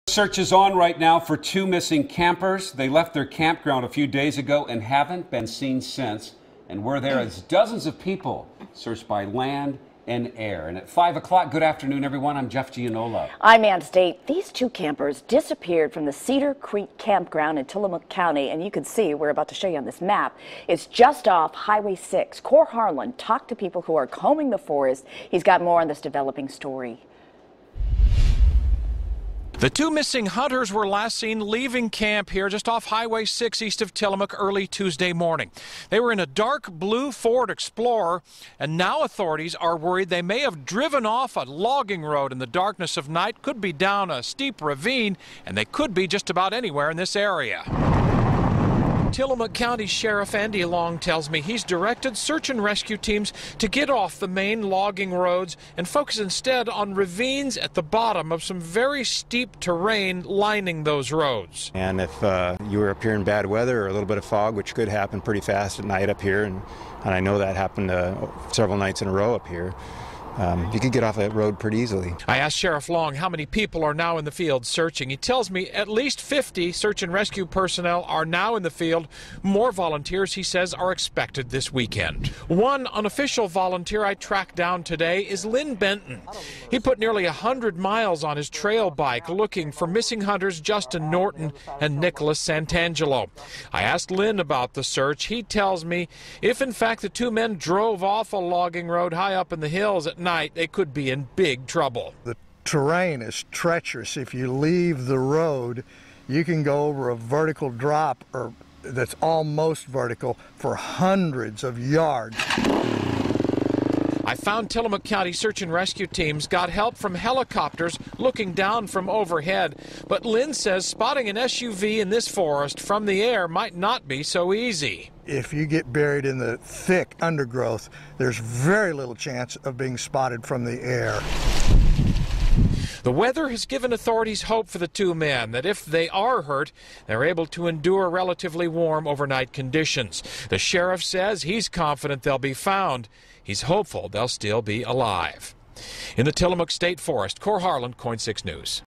Search is on right now for two missing campers. They left their campground a few days ago and haven't been seen since. And we're there as dozens of people searched by land and air. And at 5 o'clock, good afternoon, everyone. I'm Jeff Gianola. I'm Ann State. These two campers disappeared from the Cedar Creek campground in Tillamook County. And you can see, we're about to show you on this map, it's just off Highway 6. Cor Harlan talked to people who are combing the forest. He's got more on this developing story. The two missing hunters were last seen leaving camp here just off Highway 6 east of Tillamook early Tuesday morning. They were in a dark blue Ford Explorer, and now authorities are worried they may have driven off a logging road in the darkness of night, could be down a steep ravine, and they could be just about anywhere in this area. Tillamook County Sheriff Andy Long tells me he's directed search and rescue teams to get off the main logging roads and focus instead on ravines at the bottom of some very steep terrain lining those roads. And if you were up here in bad weather or a little bit of fog, which could happen pretty fast at night up here, and I know that happened several nights in a row up here, you could get off that road pretty easily. I asked Sheriff Long how many people are now in the field searching. He tells me at least 50 search and rescue personnel are now in the field. More volunteers, he says, are expected this weekend. One unofficial volunteer I tracked down today is Lynn Benton. He put nearly 100 miles on his trail bike looking for missing hunters Justin Norton and Nicholas Santangelo. I asked Lynn about the search. He tells me if in fact the two men drove off a logging road high up in the hills at night, they could be in big trouble. The terrain is treacherous. If you leave the road, you can go over a vertical drop that's almost vertical for hundreds of yards. I found Tillamook County search and rescue teams got help from helicopters looking down from overhead. But Lynn says spotting an SUV in this forest from the air might not be so easy. If you get buried in the thick undergrowth, there's very little chance of being spotted from the air. The weather has given authorities hope for the two men that if they are hurt, they're able to endure relatively warm overnight conditions. The sheriff says he's confident they'll be found. He's hopeful they'll still be alive. In the Tillamook State Forest, Cor Harlan, KOIN 6 News.